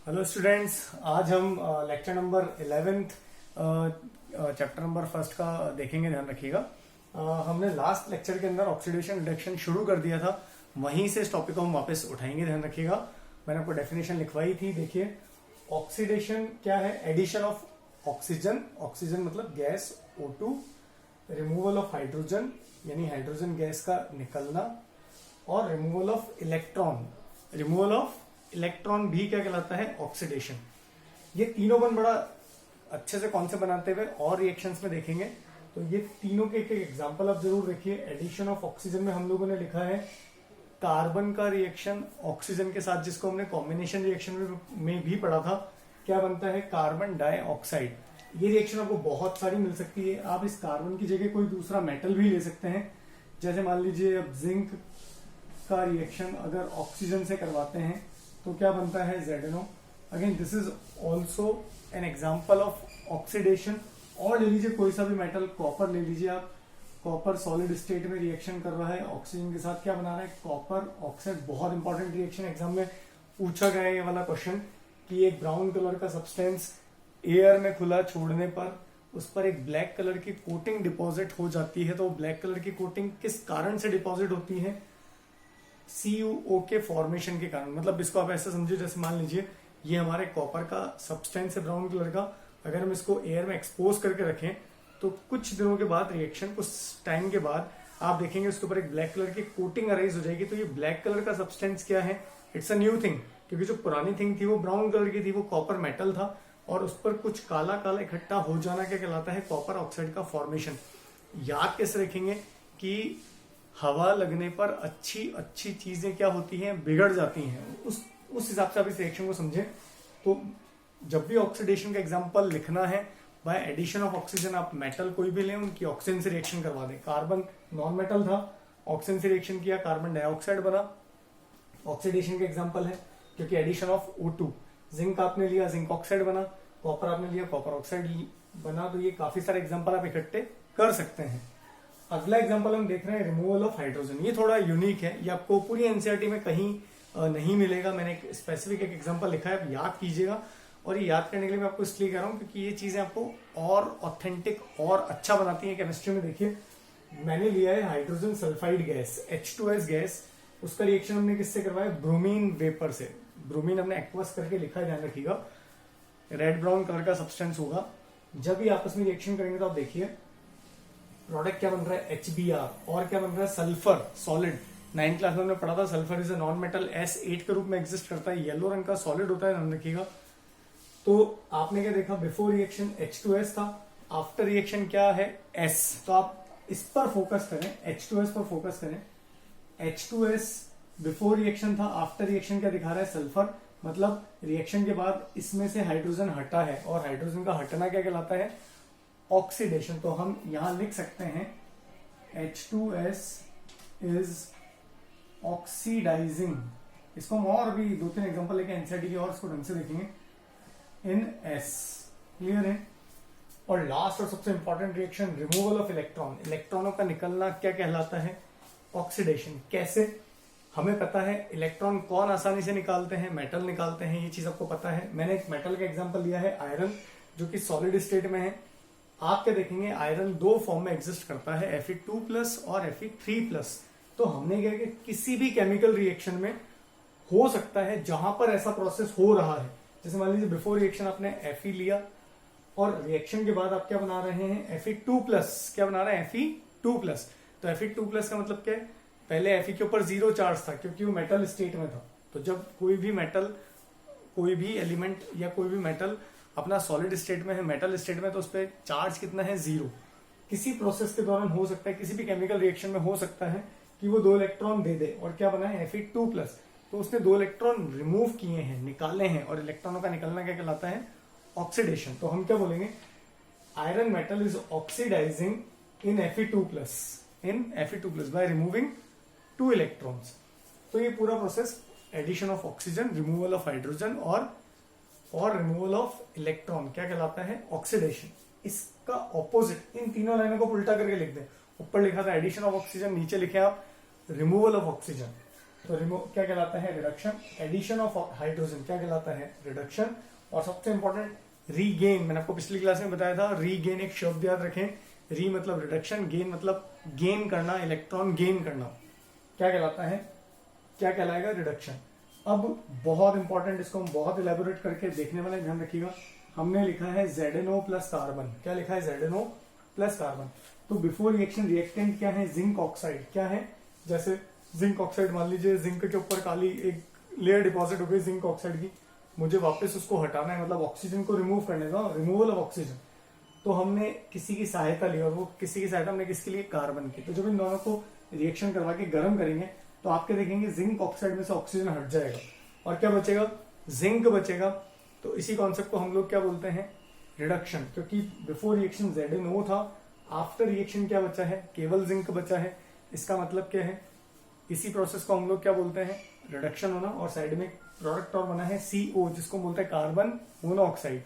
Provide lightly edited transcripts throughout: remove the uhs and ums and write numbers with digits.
Hello students, आज हम lecture number 11th chapter number first का देखेंगे। ध्यान रखिएगा। हमने लास्ट लेक्चर के अंदर ऑक्सीडेशन रिडक्शन शुरू कर दिया था, वहीं से इस टॉपिक को हम वापस उठाएंगे। ध्यान रखिएगा, मैंने आपको डेफिनेशन लिखवाई थी। देखिए, ऑक्सीडेशन क्या है? एडिशन ऑफ ऑक्सीजन, ऑक्सीजन मतलब gas O2, removal of hydrogen यानी हाइड्रोजन गैस का निकलना, और removal of electron. Removal of electron भी क्या कहलाता है? ऑक्सीडेशन। ये तीनों बन बड़ा अच्छे से कौन से बनाते हुए और रिएक्शंस में देखेंगे। तो ये तीनों के एक एग्जांपल आप जरूर देखिए। एडिशन ऑफ ऑक्सीजन में हम लोगों ने लिखा है कार्बन का रिएक्शन ऑक्सीजन के साथ, जिसको हमने कॉम्बिनेशन रिएक्शन में भी पढ़ा था। क्या बनता है? Carbon dioxide. ये रिएक्शन आपको बहुत सारी मिल सकती है। आप इस कार्बन की जगह कोई दूसरा मेटल भी ले सकते हैं। जैसे मान लीजिए अब जिंक का रिएक्शन अगर ऑक्सीजन से करवाते हैं तो क्या बनता है? ZnO। Again this is also an example of oxidation. और ले लीजिए कोई सा भी मेटल, कॉपर ले लीजिए आप। कॉपर सॉलिड स्टेट में रिएक्शन कर रहा है ऑक्सीजन के साथ, क्या बना रहा है? Copper oxide. बहुत इंपॉर्टेंट रिएक्शन, एग्जाम में पूछा गया है ये वाला क्वेश्चन कि एक ब्राउन कलर का सब्सटेंस एयर में खुला छोड़ने पर उस पर एक ब्लैक कलर की कोटिंग डिपॉजिट हो जाती है। तो ब्लैक कलर की कोटिंग किस कारण से डिपॉजिट होती है? CuO के फॉर्मेशन के कारण। मतलब इसको आप ऐसे समझिए, जैसे मान लीजिए ये हमारे कॉपर का सब्सटेंस है ब्राउन कलर का। अगर हम इसको एयर में एक्सपोज करके रखें तो कुछ दिनों के बाद रिएक्शन, कुछ टाइम के बाद आप देखेंगे उसके ऊपर एक ब्लैक कलर की कोटिंग अराइज हो जाएगी। तो ये ब्लैक कलर का सब्सटेंस क्या है? It's a new thing. क्योंकि जो पुरानी थिंग थी वो ब्राउन कलर की थी, वो कॉपर मेटल था, और उस पर कुछ काला काला इकट्ठा हो जाना क्या कहलाता है? कॉपर ऑक्साइड का फॉर्मेशन। याद कैसे रखेंगे कि हवा लगने पर अच्छी अच्छी चीजें क्या होती हैं? बिगड़ जाती हैं। उस हिसाब से आप इस रिएक्शन को समझें। तो जब भी ऑक्सीडेशन का एग्जांपल लिखना है, बाय एडिशन ऑफ ऑक्सीजन, आप मेटल कोई भी लें, उनकी ऑक्सीजन से रिएक्शन करवा दें। कार्बन नॉन मेटल था, ऑक्सीजन से रिएक्शन किया, कार्बन डाइऑक्साइड बना, ऑक्सीडेशन का एग्जांपल है। क्योंकि एडिशन ऑफ O2। जिंक आपने लिया, जिंक ऑक्साइड बना। कॉपर आपने लिया, कॉपर ऑक्साइड बना। तो ये काफी सारे एग्जाम्पल आप इकट्ठे कर सकते हैं। अगला एग्जांपल हम देख रहे हैं रिमूवल ऑफ हाइड्रोजन। ये थोड़ा यूनिक है, ये आपको पूरी एनसीईआरटी में कहीं नहीं मिलेगा। मैंने एक स्पेसिफिक एक एग्जांपल लिखा है, आप याद कीजिएगा। और ये याद करने के लिए मैं आपको इसलिए कह रहा हूँ क्योंकि ये चीजें आपको और ऑथेंटिक और अच्छा बनाती है केमिस्ट्री में। देखिए, मैंने लिया है hydrogen sulphide gas, H2S gas. उसका रिएक्शन हमने किससे करवाया? ब्रोमीन वेपर से। ब्रोमीन हमने एक्वस करके लिखा है, ध्यान रखिएगा। रेड ब्राउन कलर का सब्सटेंस होगा। जब ये आपस में रिएक्शन करेंगे तो आप देखिए प्रोडक्ट क्या बन रहा है? HBr। और क्या बन रहा है? Sulphur solid. 9th क्लास में हमने पढ़ा था sulphur is a non metal, S8 के रूप में एग्जिस्ट करता है, येलो रंग का सॉलिड होता है, ध्यान रखिएगा। तो आपने क्या देखा? बिफोर रिएक्शन H2S था, आफ्टर रिएक्शन क्या है? S। तो आप इस पर फोकस करें, H2S पर फोकस करें। H2S बिफोर रिएक्शन था, आफ्टर रिएक्शन क्या दिखा रहा है? सल्फर। मतलब रिएक्शन के बाद इसमें से हाइड्रोजन हटा है, और हाइड्रोजन का हटना क्या कहलाता है? ऑक्सीडेशन। तो हम यहां लिख सकते हैं H2S इज ऑक्सीडाइजिंग। इसको हम और भी 2-3 एग्जांपल लेके एनसीईआरटी की और इसको ढंग से देखेंगे। इन S क्लियर है। और लास्ट और सबसे important reaction removal of electron. इलेक्ट्रॉनों का निकलना क्या कहलाता है? ऑक्सीडेशन। कैसे? हमें पता है इलेक्ट्रॉन कौन आसानी से निकालते हैं? मेटल निकालते हैं, ये चीज आपको पता है। मैंने एक मेटल का एग्जांपल लिया है आयरन, जो कि सॉलिड स्टेट में है। आप क्या देखेंगे? आयरन 2 फॉर्म में एग्जिस्ट करता है, Fe2+ और Fe3+। तो हमने क्या कि किसी भी केमिकल रिएक्शन में हो सकता है जहां पर ऐसा प्रोसेस हो रहा है। जैसे मान लीजिए बिफोर रिएक्शन आपने Fe लिया, और रिएक्शन के बाद आप क्या बना रहे हैं? Fe2+। क्या बना रहे हैं? Fe2+। तो Fe2+ का मतलब क्या है? पहले Fe के ऊपर 0 चार्ज था क्योंकि वो मेटल स्टेट में था। तो जब कोई भी मेटल, कोई भी एलिमेंट या कोई भी मेटल अपना सॉलिड स्टेट में है, मेटल स्टेट में, तो उस पर चार्ज कितना है? 0। किसी प्रोसेस के दौरान हो सकता है, किसी भी केमिकल रिएक्शन में हो सकता है कि वो 2 इलेक्ट्रॉन दे दे, और क्या बना है? Fe2+। तो उसने 2 इलेक्ट्रॉन रिमूव किए हैं, निकाले हैं, और इलेक्ट्रॉनों का निकलना क्या कहलाता है? ऑक्सीडेशन। तो हम क्या बोलेंगे? Iron metal is oxidising in Fe2+ by removing 2 electrons. तो ये पूरा process addition of oxygen, removal of hydrogen और रिमूवल ऑफ इलेक्ट्रॉन क्या कहलाता है? ऑक्सीडेशन। इसका ऑपोजिट इन तीनों लाइनों को उल्टा करके लिख दें। ऊपर लिखा था एडिशन ऑफ ऑक्सीजन, नीचे लिखे आप रिमूवल ऑफ ऑक्सीजन। तो रिमूव क्या कहलाता है? रिडक्शन। एडिशन ऑफ हाइड्रोजन क्या कहलाता है? रिडक्शन। और सबसे इंपॉर्टेंट रीगेन, मैंने आपको पिछली क्लास में बताया था, रीगेन एक शब्द याद रखें। री मतलब रिडक्शन, गेन मतलब गेन करना, इलेक्ट्रॉन गेन करना, क्या कहलाता है? क्या कहलाएगा? रिडक्शन। अब बहुत इंपॉर्टेंट, इसको हम बहुत इलेबोरेट करके देखने वाले, ध्यान रखिएगा। हमने लिखा है ZnO प्लस कार्बन। क्या लिखा है? ZnO plus carbon. तो बिफोर रिएक्शन रिएक्टेंट क्या है? Zinc oxide. क्या है? जैसे जिंक ऑक्साइड, मान लीजिए जिंक के ऊपर काली एक लेयर डिपॉजिट हो गई जिंक ऑक्साइड की, मुझे वापस उसको हटाना है, मतलब ऑक्सीजन को रिमूव करने का, रिमूवल ऑफ ऑक्सीजन। तो हमने किसी की सहायता ली, और वो किसी की सहायता हमने किसके लिए? कार्बन की। तो जब इन दोनों को रिएक्शन करवा के गर्म करेंगे तो आपके देखेंगे जिंक ऑक्साइड में से ऑक्सीजन हट जाएगा और क्या बचेगा? जिंक बचेगा। तो इसी कॉन्सेप्ट को हम लोग क्या बोलते हैं? रिडक्शन। क्योंकि बिफोर रिएक्शन ZnO था, आफ्टर रिएक्शन क्या बचा है? केवल जिंक बचा है। इसका मतलब क्या है? इसी प्रोसेस को हम लोग क्या बोलते हैं? रिडक्शन होना। और साइड में प्रोडक्ट और बना है CO, जिसको बोलते हैं कार्बन मोनोऑक्साइड।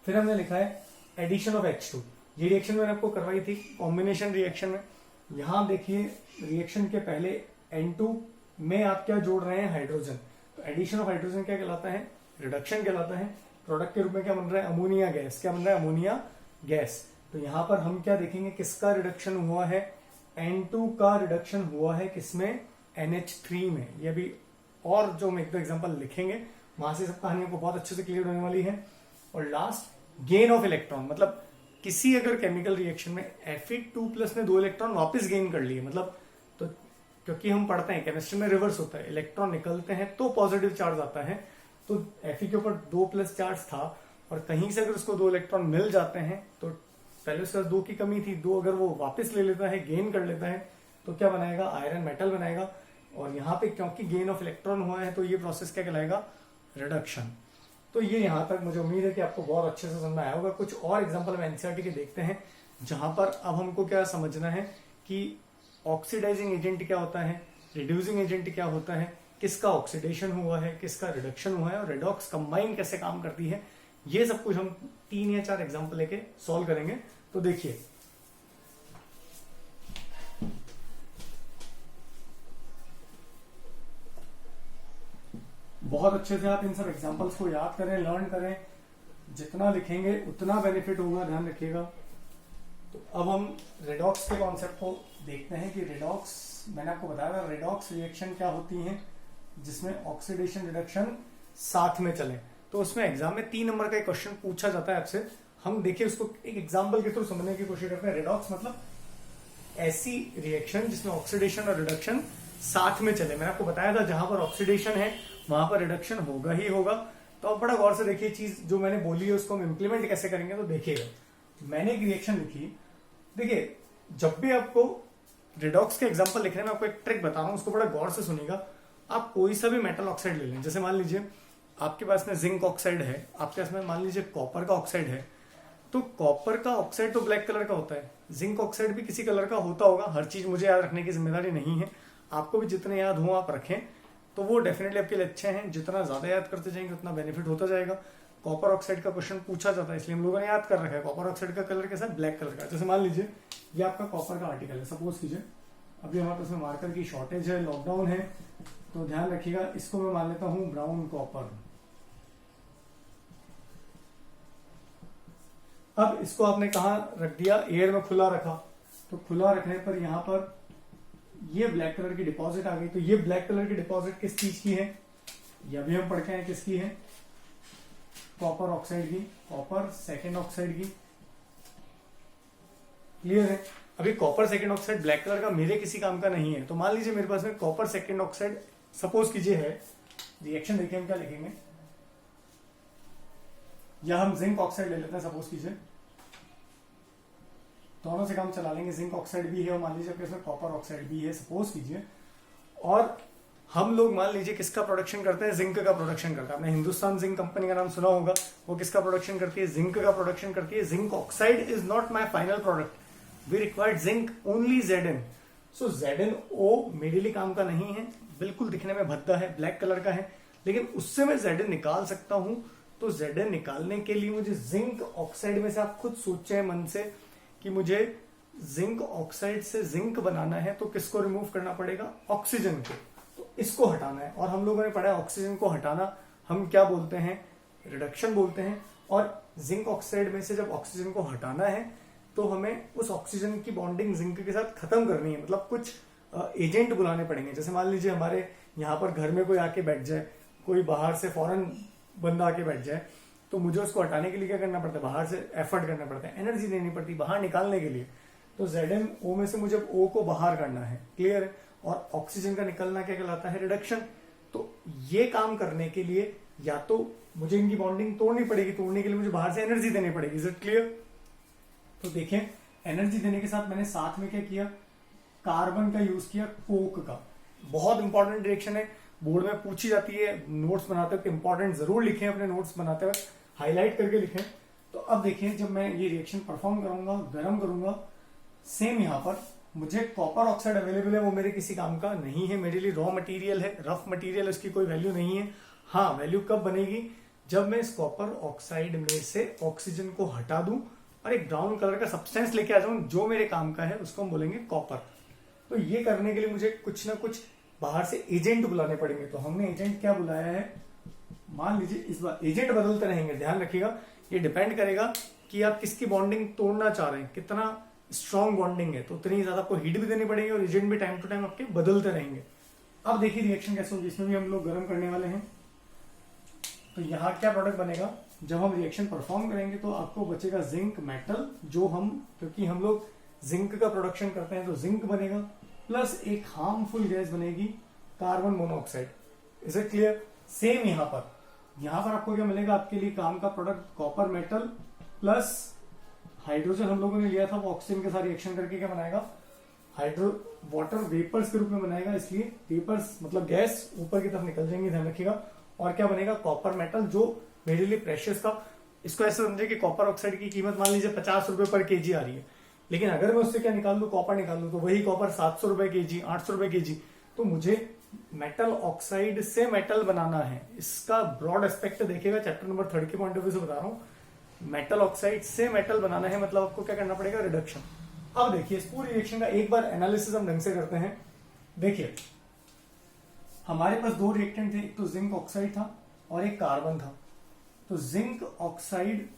फिर हमने लिखा है एडिशन ऑफ H2। ये रिएक्शन मैंने आपको करवाई थी कॉम्बिनेशन रिएक्शन में। यहां देखिए रिएक्शन के पहले N2 में आप क्या जोड़ रहे हैं? हाइड्रोजन। तो एडिशन ऑफ हाइड्रोजन क्या कहलाता है? रिडक्शन कहलाता है। प्रोडक्ट के रूप में क्या बन रहा है? Ammonia gas. क्या बन रहा है? Ammonia gas. तो यहां पर हम क्या देखेंगे? किसका रिडक्शन हुआ है? N2 का रिडक्शन हुआ है किसमें? NH3 में। ये भी और जो हम एक दो एग्जांपल लिखेंगे वहां से सब कहानियों को बहुत अच्छे से क्लियर होने वाली है। और लास्ट गेन ऑफ इलेक्ट्रॉन, मतलब किसी अगर केमिकल रिएक्शन में Fe2+ ने 2 इलेक्ट्रॉन वापस गेन कर लिए, मतलब तो क्योंकि हम पढ़ते हैं केमिस्ट्री में रिवर्स होता है, इलेक्ट्रॉन निकलते हैं तो पॉजिटिव चार्ज आता है। तो Fe के ऊपर 2+ चार्ज था और कहीं से अगर उसको 2 इलेक्ट्रॉन मिल जाते हैं तो पहले उसके पास 2 की कमी थी, 2 अगर वो वापस ले लेता है, गेन कर लेता है, तो क्या बनाएगा? आयरन मेटल बनाएगा। और यहाँ पे क्योंकि गेन ऑफ इलेक्ट्रॉन हुआ है तो ये प्रोसेस क्या कहलाएगा? रिडक्शन। तो ये यहां तक मुझे उम्मीद है कि आपको बहुत अच्छे से समझ में आया होगा। कुछ और एग्जांपल हम एनसीईआरटी के देखते हैं जहां पर अब हमको क्या समझना है कि ऑक्सीडाइजिंग एजेंट क्या होता है, रिड्यूसिंग एजेंट क्या होता है, किसका ऑक्सीडेशन हुआ है, किसका रिडक्शन हुआ है, और रेडॉक्स कंबाइन कैसे काम करती है। ये सब कुछ हम 3 या 4 एग्जाम्पल लेके सॉल्व करेंगे। तो देखिए बहुत अच्छे से आप इन सब एग्जांपल्स को याद करें, लर्न करें। जितना लिखेंगे उतना बेनिफिट होगा, ध्यान रखिएगा। तो अब हम रेडॉक्स के कॉन्सेप्ट को देखते हैं कि रेडॉक्स, मैंने आपको बताया था रेडॉक्स रिएक्शन क्या होती है जिसमें ऑक्सीडेशन रिडक्शन साथ में चले। तो उसमें एग्जाम में 3 नंबर का एक क्वेश्चन पूछा जाता है आपसे। हम देखिए उसको एक एग्जाम्पल के थ्रू समझने की कोशिश करते हैं। रेडॉक्स मतलब ऐसी रिएक्शन जिसमें ऑक्सीडेशन और रिडक्शन साथ में चले। मैंने आपको बताया था जहां पर ऑक्सीडेशन है वहां पर रिडक्शन होगा ही होगा। तो अब बड़ा गौर से देखिए, चीज जो मैंने बोली है उसको हम इंप्लीमेंट कैसे करेंगे। तो देखिएगा, मैंने एक रिएक्शन लिखी। देखिए जब भी आपको रिडॉक्स के एग्जांपल लिखने में आपको एक ट्रिक बता रहा हूं, उसको बड़ा गौर से सुनिएगा। आप कोई सा भी मेटल ऑक्साइड ले लें, जैसे मान लीजिए आपके पास में जिंक ऑक्साइड है, आपके पास में मान लीजिए कॉपर का ऑक्साइड है। तो कॉपर का ऑक्साइड तो ब्लैक कलर का होता है, जिंक ऑक्साइड भी किसी कलर का होता होगा। हर चीज मुझे याद रखने की जिम्मेदारी नहीं है, आपको भी जितने याद हो आप रखें, तो वो डेफिनेटली आपके लिए अच्छे हैं। जितना ज्यादा याद करते जाएंगे उतना बेनिफिट होता जाएगा। कॉपर ऑक्साइड का क्वेश्चन पूछा जाता है, इसलिए हम लोगों ने याद कर रखा है। कॉपर ऑक्साइड का कलर कैसा है? ब्लैक कलर का। जैसे मान लीजिए ये आपका कॉपर का आर्टिकल है, सपोज कीजिए अभी हमारे पास में मार्कर की शॉर्टेज है, लॉकडाउन है, तो ध्यान रखिएगा इसको मैं मान लेता हूं ब्राउन कॉपर। अब इसको आपने कहा रख दिया? एयर में खुला रखा। तो खुला रखने पर यहां पर ये ब्लैक कलर की डिपॉजिट आ गई। तो ये ब्लैक कलर की डिपॉजिट किस चीज की है? यह भी हम पढ़ के हैं किसकी है? कॉपर ऑक्साइड की, कॉपर सेकेंड ऑक्साइड की। क्लियर है? अभी copper second oxide black colour का मेरे किसी काम का नहीं है। तो मान लीजिए मेरे पास में कॉपर सेकेंड ऑक्साइड सपोज कीजिए है। रिएक्शन देखिए हम क्या लिखेंगे, या हम जिंक ऑक्साइड ले लेते हैं सपोज कीजिए, दोनों से काम चला लेंगे। जिंक ऑक्साइड भी है और मान लीजिए आपके इसमें कॉपर ऑक्साइड भी है सपोज कीजिए। और हम लोग मान लीजिए किसका प्रोडक्शन करते हैं? जिंक का प्रोडक्शन करता है। आपने हिंदुस्तान जिंक कंपनी का नाम सुना होगा। वो किसका प्रोडक्शन करती है? जिंक का प्रोडक्शन करती है। Zinc oxide is not my final product, we required zinc only Zn। सो ZnO मेरे लिए काम का नहीं है, बिल्कुल दिखने में भद्दा है, ब्लैक कलर का है, लेकिन उससे मैं Zn निकाल सकता हूं। तो Zn निकालने के लिए मुझे जिंक ऑक्साइड में से, आप खुद सोचे मन से कि मुझे जिंक ऑक्साइड से जिंक बनाना है तो किसको रिमूव करना पड़ेगा? ऑक्सीजन को। तो इसको हटाना है, और हम लोगों ने पढ़ा है ऑक्सीजन को हटाना हम क्या बोलते हैं? रिडक्शन बोलते हैं। और जिंक ऑक्साइड में से जब ऑक्सीजन को हटाना है तो हमें उस ऑक्सीजन की बॉन्डिंग जिंक के साथ खत्म करनी है, मतलब कुछ एजेंट बुलाने पड़ेंगे। जैसे मान लीजिए हमारे यहाँ पर घर में कोई आके बैठ जाए, कोई बाहर से फॉरेन बंदा आके बैठ जाए, तो मुझे उसको हटाने के लिए क्या करना पड़ता है? बाहर से एफर्ट करना पड़ता है, एनर्जी देनी पड़ती है बाहर निकालने के लिए। तो ZnO में से मुझे O को बाहर करना है, क्लियर है? और ऑक्सीजन का निकलना क्या कहलाता है? रिडक्शन। तो ये काम करने के लिए या तो मुझे इनकी बॉन्डिंग तोड़नी पड़ेगी, तोड़ने के लिए मुझे बाहर से एनर्जी देनी पड़ेगी। Is it clear? तो देखिए, एनर्जी देने के साथ मैंने साथ में क्या किया? कार्बन का यूज किया, कोक का। बहुत इंपॉर्टेंट रिएक्शन है, बोर्ड में पूछी जाती है। नोट्स बनाते वक्त इंपॉर्टेंट जरूर लिखें, अपने नोट्स बनाते वक्त हाईलाइट करके लिखें। तो अब देखिए, जब मैं ये रिएक्शन परफॉर्म करूंगा, गर्म करूंगा, सेम यहां पर मुझे कॉपर ऑक्साइड अवेलेबल है, वो मेरे किसी काम का नहीं है, मेरे लिए रॉ मटेरियल है, रफ मटेरियल, उसकी कोई वैल्यू नहीं है। हाँ, वैल्यू कब बनेगी? जब मैं इस कॉपर ऑक्साइड में से ऑक्सीजन को हटा दूं और एक ब्राउन कलर का सब्सटेंस लेके आ जाऊं जो मेरे काम का है, उसको हम बोलेंगे कॉपर। तो ये करने के लिए मुझे कुछ ना कुछ बाहर से एजेंट बुलाने पड़ेंगे। तो हमने एजेंट क्या बुलाया है? मान लीजिए इस बार एजेंट बदलते रहेंगे, ध्यान रखिएगा। ये डिपेंड करेगा कि आप किसकी बॉन्डिंग तोड़ना चाह रहे हैं, कितना स्ट्रॉन्ग बॉन्डिंग है, तो उतनी ज्यादा आपको हीट भी देनी पड़ेगी और एजेंट भी टाइम टू टाइम आपके बदलते रहेंगे। अब देखिए रिएक्शन कैसे होगी, इसमें भी हम लोग गर्म करने वाले हैं। तो यहाँ क्या प्रोडक्ट बनेगा? जब हम रिएक्शन परफॉर्म करेंगे तो आपको बचेगा जिंक मेटल, जो हम, क्योंकि हम लोग जिंक का प्रोडक्शन करते हैं तो जिंक बनेगा, प्लस एक हार्मफुल गैस बनेगी carbon monoxide. Is it clear? Same यहाँ पर आपको क्या मिलेगा? आपके लिए काम का product copper metal plus hydrogen हम लोगों ने लिया था, वो ऑक्सीजन के साथ रिएक्शन करके क्या बनाएगा? हाइड्रो वाटर वेपर्स के रूप में बनाएगा, इसलिए वेपर्स मतलब गैस ऊपर की तरफ निकल जाएंगे, ध्यान रखिएगा। और क्या बनेगा? कॉपर मेटल, जो मेरे लिए प्रेशियस था। इसको ऐसे समझे कि कॉपर ऑक्साइड की कीमत मान लीजिए 50 रुपए पर केजी आ रही है, लेकिन अगर मैं उससे क्या निकाल लू? कॉपर निकाल लू, तो वही कॉपर 700 रुपए केजी, 800 रुपए केजी। तो मुझे मेटल ऑक्साइड से मेटल बनाना है। इसका ब्रॉड एस्पेक्ट देखिएगा, चैप्टर नंबर 3 के पॉइंट ऑफ व्यू से बता रहा हूं। मेटल ऑक्साइड से मेटल बनाना है, मतलब आपको क्या करना पड़ेगा? रिडक्शन। अब देखिए, इस पूरी रिएक्शन का एक बार एनालिसिस हम ढंग से करते हैं। देखिए, हमारे पास दो रिएक्टेंट थे, एक तो जिंक ऑक्साइड था और एक कार्बन था। तो जिंक ऑक्साइड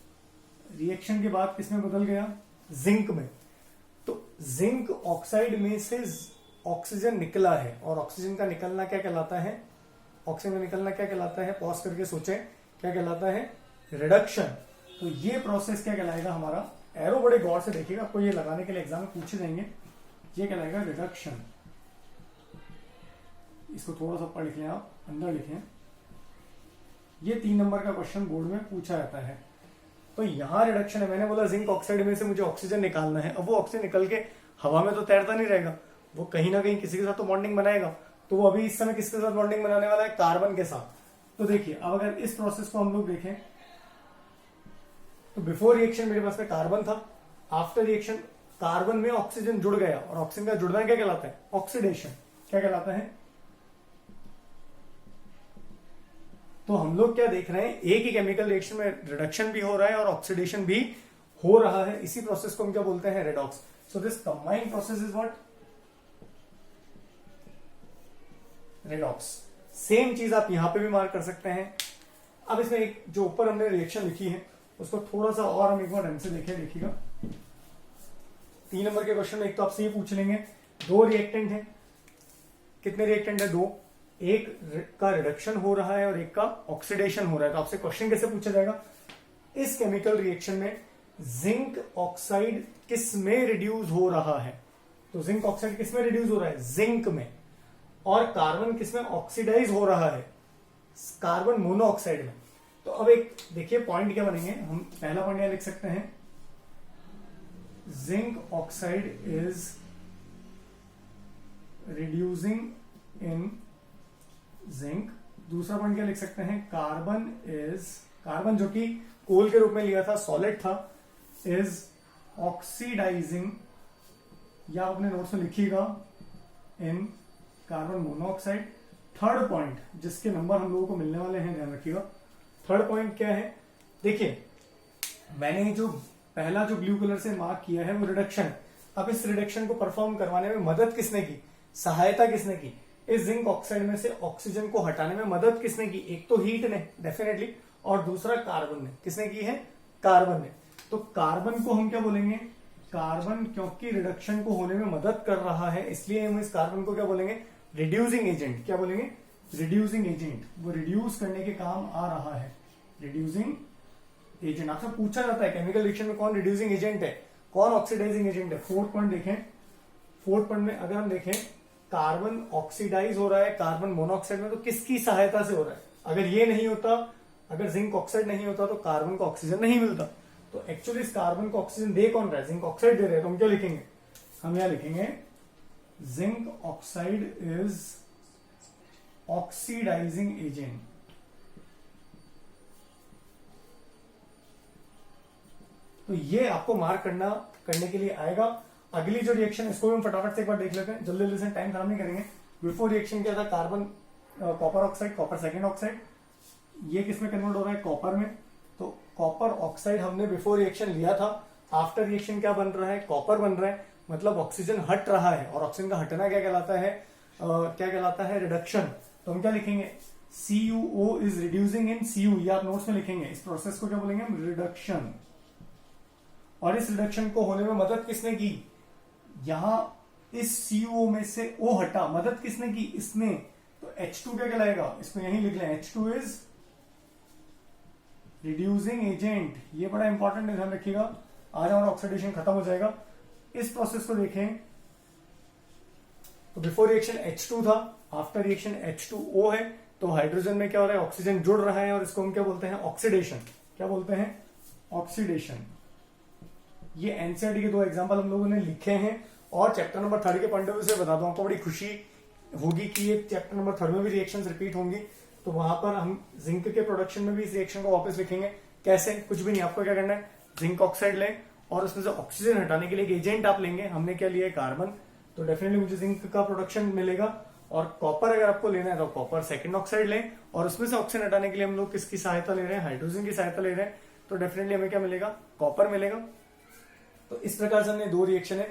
रिएक्शन के बाद किसमें बदल गया? जिंक में। तो जिंक ऑक्साइड में से ऑक्सीजन निकला है, और ऑक्सीजन का निकलना क्या कहलाता है? ऑक्सीजन का निकलना क्या कहलाता है? पॉज करके सोचें, क्या कहलाता है? रिडक्शन। तो ये प्रोसेस क्या कहलाएगा हमारा? एरो बड़े गौर से देखिएगा, आपको ये लगाने के लिए एग्जाम में पूछे जाएंगे। ये कहलाएगा रिडक्शन। इसको थोड़ा सा ऊपर लिख लें, आप अंदर लिखें। ये 3 नंबर का क्वेश्चन बोर्ड में पूछा जाता है। तो यहां रिडक्शन है, मैंने बोला जिंक ऑक्साइड में से मुझे ऑक्सीजन निकालना है। अब वो ऑक्सीजन निकल के हवा में तो तैरता नहीं रहेगा, वो कहीं ना कहीं किसी के साथ तो बॉन्डिंग बनाएगा। तो वो अभी इस समय किसके साथ बॉन्डिंग बनाने वाला है? कार्बन के साथ। तो देखिए, अब अगर इस प्रोसेस को हम लोग देखें तो बिफोर रिएक्शन मेरे पास में कार्बन था, आफ्टर रिएक्शन कार्बन में ऑक्सीजन जुड़ गया, और ऑक्सीजन का जुड़ना क्या कहलाता है? ऑक्सीडेशन। क्या कहलाता है? तो हम लोग क्या देख रहे हैं? एक ही केमिकल रिएक्शन में रिडक्शन भी हो रहा है और ऑक्सीडेशन भी हो रहा है। इसी प्रोसेस को हम क्या बोलते हैं? Redox. So this combined process is what? Redox. Same चीज आप यहां पे भी मार्क कर सकते हैं। अब इसमें एक जो ऊपर हमने रिएक्शन लिखी है उसको थोड़ा सा और हम एक बार ढंग से देखिएगा। 3 नंबर के क्वेश्चन में एक तो आपसे ये पूछ लेंगे, 2 रिएक्टेंट है। कितने रिएक्टेंट है? 2। एक का रिडक्शन हो रहा है और एक का ऑक्सीडेशन हो रहा है। तो आपसे क्वेश्चन कैसे पूछा जाएगा? इस केमिकल रिएक्शन में जिंक ऑक्साइड किस में रिड्यूस हो रहा है? तो जिंक ऑक्साइड किस में रिड्यूस हो रहा है? जिंक में। और कार्बन किस में ऑक्सीडाइज हो रहा है? कार्बन मोनोऑक्साइड में। तो अब एक देखिए पॉइंट क्या बनेंगे, हम पहला पॉइंट यहां लिख सकते हैं, zinc oxide is reducing in zinc. दूसरा पॉइंट क्या लिख सकते हैं? कार्बन जो कि कोल के रूप में लिया था, सॉलिड था, इज ऑक्सीडाइजिंग, या आप अपने नोट्स में लिखिएगा, इन कार्बन मोनोऑक्साइड। थर्ड पॉइंट जिसके नंबर हम लोगों को मिलने वाले हैं, ध्यान रखिएगा। थर्ड पॉइंट क्या है? देखिए, मैंने जो पहला जो ब्लू कलर से मार्क किया है वो रिडक्शन। अब इस रिडक्शन को परफॉर्म करवाने में मदद किसने की, सहायता किसने की, इस जिंक ऑक्साइड में से ऑक्सीजन को हटाने में मदद किसने की, एक तो हीट ने डेफिनेटली, और दूसरा कार्बन ने। किसने की है, कार्बन ने। तो कार्बन को हम क्या बोलेंगे, कार्बन, क्योंकि रिडक्शन को होने में मदद कर रहा है इसलिए हम इस कार्बन को क्या बोलेंगे, रिड्यूसिंग एजेंट। क्या बोलेंगे, रिड्यूसिंग एजेंट, वो रिड्यूस करने के काम आ रहा है, रिड्यूसिंग एजेंट। आपसे पूछा जाता है केमिकल रिएक्शन में कौन रिड्यूसिंग एजेंट है, कौन ऑक्सीडाइजिंग एजेंट है। फोर्थ पॉइंट देखें, फोर्थ पॉइंट में अगर हम देखें कार्बन ऑक्सीडाइज हो रहा है कार्बन मोनोऑक्साइड में, तो किसकी सहायता से हो रहा है। अगर ये नहीं होता, अगर जिंक ऑक्साइड नहीं होता तो कार्बन को ऑक्सीजन नहीं मिलता। तो एक्चुअली इस कार्बन को ऑक्सीजन दे कौन रहा है, जिंक ऑक्साइड दे रहे हैं। तो हम क्या लिखेंगे, हम यहां लिखेंगे zinc oxide is oxidising agent. तो ये आपको मार्क करने के लिए आएगा। अगली जो रिएक्शन है इसको भी हम फटाफट से एक बार देख लेते हैं, जल्दी जल्दी से, टाइम खराब नहीं करेंगे। बिफोर रिएक्शन क्या था, carbon copper oxide, copper second oxide, ये किसमें कन्वर्ट हो रहा है, कॉपर में। तो कॉपर ऑक्साइड हमने बिफोर रिएक्शन लिया था, आफ्टर रिएक्शन क्या बन रहा है, कॉपर बन रहा है, मतलब ऑक्सीजन हट रहा है। और ऑक्सीजन का हटना क्या कहलाता है, क्या कहलाता है, रिडक्शन। तो हम क्या लिखेंगे, CuO is reducing in Cu, ये आप नोट्स में लिखेंगे। इस प्रोसेस को क्या बोलेंगे हम, रिडक्शन। और इस रिडक्शन को होने में मदद किसने की, यहां इस CuO में से O हटा, मदद किसने की, इसने। तो H2 क्या कहलाएगा, इसको यहीं लिख लें, H2 इज रिड्यूसिंग एजेंट। ये बड़ा इंपॉर्टेंट है, ध्यान रखिएगा, आज हमारा ऑक्सीडेशन खत्म हो जाएगा। इस प्रोसेस को देखें तो बिफोर रिएक्शन H2 था, आफ्टर रिएक्शन H2O है। तो हाइड्रोजन में क्या हो रहा है, ऑक्सीजन जुड़ रहा है, और इसको हम क्या बोलते हैं, ऑक्सीडेशन। क्या बोलते हैं, ऑक्सीडेशन। ये एनसीईआरटी के दो एग्जांपल हम लोगों ने लिखे हैं। और चैप्टर नंबर 3 के पॉइंट ऑफ व्यू से बता दूं, आपको बड़ी खुशी होगी कि ये चैप्टर नंबर 3 में भी रिएक्शंस रिपीट होंगी। तो वहां पर हम जिंक के प्रोडक्शन में भी इस रिएक्शन को वापस लिखेंगे। कैसे, कुछ भी नहीं, आपको क्या करना है, जिंक ऑक्साइड लें और उसमें से ऑक्सीजन हटाने के लिए एक एजेंट आप लेंगे। हमने क्या लिया है, कार्बन। तो डेफिनेटली मुझे जिंक का प्रोडक्शन मिलेगा। और कॉपर अगर आपको लेना है तो कॉपर सेकंड ऑक्साइड लें, और उसमें से ऑक्सीजन हटाने के लिए हम लोग किसकी सहायता ले रहे हैं, हाइड्रोजन की सहायता ले रहे हैं। तो डेफिनेटली हमें क्या मिलेगा, कॉपर मिलेगा। तो इस प्रकार से हमने दो रिएक्शन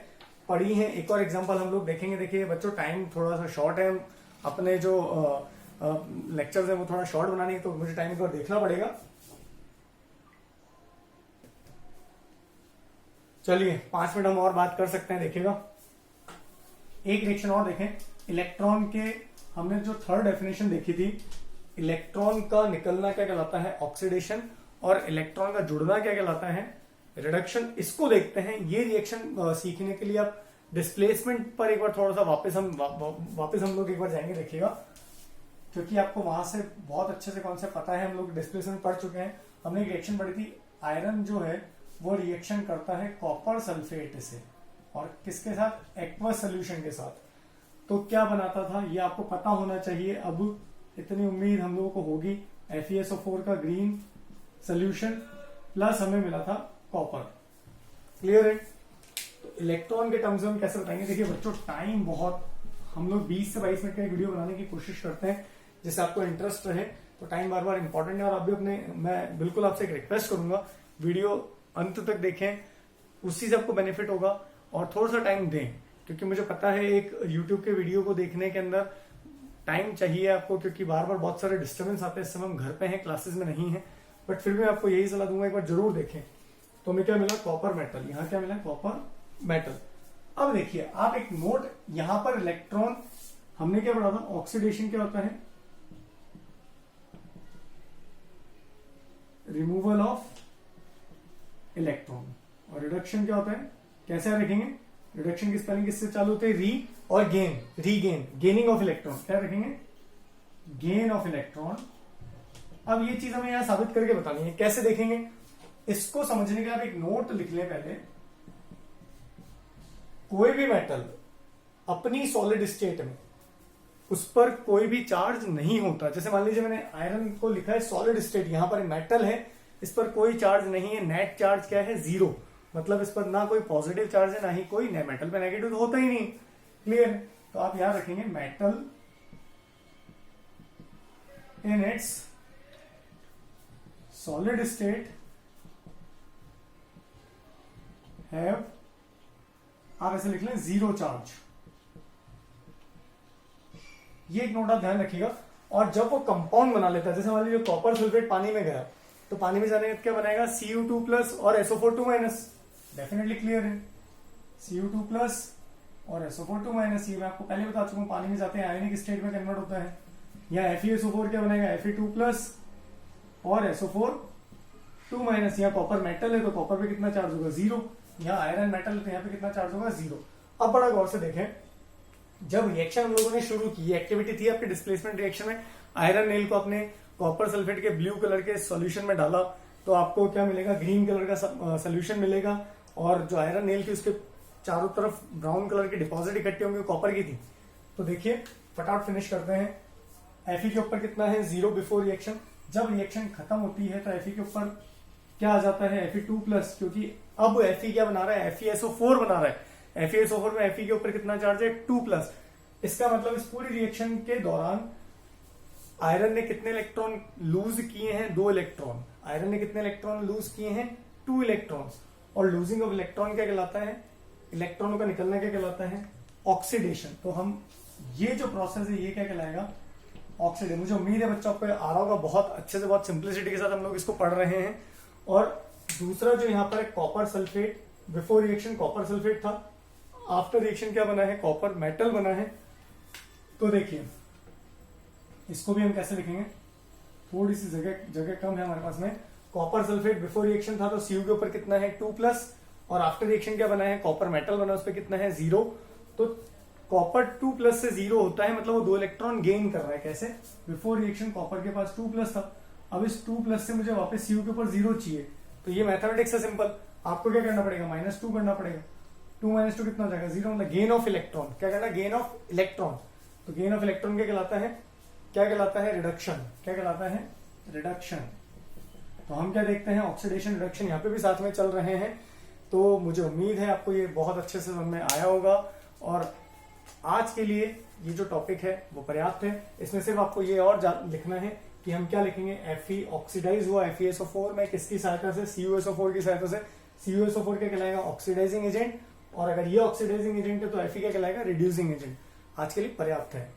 पढ़ी हैं। एक और एग्जांपल हम लोग देखेंगे। देखिए बच्चों, टाइम थोड़ा सा शॉर्ट है, अपने जो लेक्चर्स है वो थोड़ा शॉर्ट बनाने हैं, तो मुझे टाइम को देखना पड़ेगा। चलिए 5 मिनट हम और बात कर सकते हैं। देखिएगा एक रिएक्शन और देखें, इलेक्ट्रॉन के, हमने जो थर्ड डेफिनेशन देखी थी, इलेक्ट्रॉन का निकलना क्या कहलाता है, ऑक्सीडेशन, और इलेक्ट्रॉन का जुड़ना क्या कहलाता है, रिडक्शन। इसको देखते हैं। ये रिएक्शन सीखने के लिए आप डिस्प्लेसमेंट पर एक बार थोड़ा सा वापस हम लोग एक बार जाएंगे। देखिएगा, क्योंकि आपको वहां से बहुत अच्छे से कॉन्सेप्ट पता है, हम लोग डिस्प्लेसमेंट पढ़ चुके हैं। हमने एक रिएक्शन पढ़ी थी, आयरन जो है वो रिएक्शन करता है कॉपर सल्फेट से, और किसके साथ, एक्वस सोल्यूशन के साथ। तो क्या बनाता था ये आपको पता होना चाहिए। अब इतनी उम्मीद हम लोगों को होगी, FeSO4 का ग्रीन सोल्यूशन प्लस हमें मिला था कॉपर। क्लियर है। तो इलेक्ट्रॉन के टर्म्स में हम कैसे बताएंगे। देखिए बच्चों, टाइम बहुत, हम लोग 20 से 22 मिनट का एक वीडियो बनाने की कोशिश करते हैं जिससे आपको इंटरेस्ट रहे। तो टाइम बार बार इंपॉर्टेंट है, और आप भी अपने, मैं बिल्कुल आपसे एक रिक्वेस्ट करूंगा, वीडियो अंत तक देखें, उससे आपको बेनिफिट होगा। और थोड़ा सा टाइम दें, क्योंकि मुझे पता है एक यूट्यूब के वीडियो को देखने के अंदर टाइम चाहिए आपको, क्योंकि बार बार बहुत सारे डिस्टर्बेंस आते हैं। इस समय हम घर पे हैं, क्लासेस में नहीं है, बट फिर भी मैं आपको यही सलाह दूंगा, एक बार जरूर देखें। तो हमें क्या मिला, कॉपर मेटल। यहां क्या मिला, कॉपर मेटल। अब देखिए आप एक नोट, यहां पर इलेक्ट्रॉन, हमने क्या पढ़ा था, ऑक्सीडेशन क्या होता है, रिमूवल ऑफ इलेक्ट्रॉन, और रिडक्शन क्या होता है, कैसे रखेंगे, रिडक्शन की स्पेलिंग किससे चालू होते हैं, री और gain, regain, gaining of electron. क्या रखेंगे, गेन ऑफ इलेक्ट्रॉन। अब ये चीज हमें यहां साबित करके बतानी है, कैसे देखेंगे। इसको समझने के लिए आप एक नोट लिख लें पहले। कोई भी मेटल अपनी सॉलिड स्टेट में, उस पर कोई भी चार्ज नहीं होता। जैसे मान लीजिए मैंने आयरन को लिखा है सॉलिड स्टेट, यहां पर मेटल है, इस पर कोई चार्ज नहीं है, नेट चार्ज क्या है, 0। मतलब इस पर ना कोई पॉजिटिव चार्ज है ना ही कोई, मेटल पे नेगेटिव तो होता ही नहीं। क्लियर। तो आप याद रखेंगे, metal in its solid state have आप ऐसे लिख लें 0 चार्ज। ये एक नोट आप ध्यान रखिएगा। और जब वो कंपाउंड बना लेता है, जैसे मान लीजिए कॉपर सल्फेट पानी में गया, तो पानी में जाने के क्या बनाएगा, Cu2 प्लस और SO4 2 माइनस। डेफिनेटली क्लियर है, Cu2 प्लस और SO4 2 माइनस। ये मैं आपको पहले बता चुका हूं, पानी में जाते हैं आयनिक स्टेट में कन्वर्ट होता है। या FeSO4 क्या बनेगा, Fe2 प्लस और SO4 2 माइनस। यहाँ कॉपर मेटल है तो कॉपर पे कितना चार्ज होगा, 0। यहाँ आयरन मेटल है तो यहाँ पे कितना चार्ज होगा, 0। अब बड़ा गौर से देखें, जब रिएक्शन हम लोगों ने शुरू की, एक्टिविटी थी आपके डिस्प्लेसमेंट रिएक्शन में, आयरन नेल को अपने कॉपर सल्फेट के ब्लू कलर के सॉल्यूशन में डाला, तो आपको क्या मिलेगा, ग्रीन कलर का सॉल्यूशन मिलेगा। और जो आयरन नेल की उसके चारों तरफ ब्राउन कलर की डिपॉजिट इकट्ठी होंगी, कॉपर की थी। तो देखिए फटाफट फिनिश करते हैं। Fe के ऊपर कितना है, 0 बिफोर रिएक्शन। जब रिएक्शन खत्म होती है तो Fe के ऊपर क्या आ जाता है, Fe2 प्लस, क्योंकि अब Fe क्या बना रहा है, FeSO4 बना रहा है। FeSO4 में Fe के ऊपर कितना चार्ज है, 2 प्लस। इसका मतलब इस पूरी रिएक्शन के दौरान आयरन ने कितने इलेक्ट्रॉन लूज किए हैं, 2 इलेक्ट्रॉन। आयरन ने कितने इलेक्ट्रॉन लूज किए हैं, 2 इलेक्ट्रॉन्स। और लूजिंग ऑफ इलेक्ट्रॉन क्या कहलाता है, इलेक्ट्रॉनों का निकलना क्या कहलाता है, ऑक्सीडेशन। तो हम ये जो प्रोसेस है ये क्या कहलाएगा, ऑक्सीडेशन। मुझे उम्मीद है बच्चों आपको आ रहा होगा, बहुत अच्छे से, बहुत सिंप्लिसिटी के साथ हम लोग इसको पढ़ रहे हैं। और दूसरा जो यहाँ पर है copper sulphate, before reaction copper sulphate था, आफ्टर रिएक्शन क्या बना है, कॉपर मेटल बना है। तो देखिए इसको भी हम कैसे लिखेंगे, थोड़ी सी जगह कम है हमारे पास में। कॉपर सल्फेट बिफोर रिएक्शन था तो Cu के ऊपर कितना है, 2 प्लस। और आफ्टर रिएक्शन क्या बना है, कॉपर मेटल बना, उस पर कितना है, 0। तो कॉपर 2 प्लस से 0 होता है, मतलब वो 2 इलेक्ट्रॉन गेन कर रहा है। कैसे, बिफोर रिएक्शन कॉपर के पास 2 प्लस था, अब इस 2 प्लस से मुझे वापस Cu के ऊपर 0 चाहिए। तो ये मैथमेटिक्स है सिंपल। आपको क्या करना पड़ेगा, -2 करना पड़ेगा। 2 - 2 कितना हो जाएगा, 0। मतलब गेन ऑफ इलेक्ट्रॉन, क्या करना, गेन ऑफ इलेक्ट्रॉन। तो गेन ऑफ इलेक्ट्रॉन क्या कहलाता है, रिडक्शन। क्या कहलाता है, रिडक्शन। तो हम क्या देखते हैं, ऑक्सीडेशन रिडक्शन यहाँ पे भी साथ में चल रहे हैं। तो मुझे उम्मीद है आपको ये बहुत अच्छे से समझ में आया होगा। और आज के लिए ये जो टॉपिक है वो पर्याप्त है। इसमें सिर्फ आपको ये और लिखना है कि हम क्या लिखेंगे, Fe ऑक्सीडाइज हुआ FeSO4 में किसकी सहायता से, CuSO4 की सहायता से। CuSO4 क्या कहलाएगा, ऑक्सीडाइजिंग एजेंट। और अगर ये ऑक्सीडाइजिंग एजेंट है तो Fe क्या कहलाएगा, रिड्यूसिंग एजेंट। आज के लिए पर्याप्त है।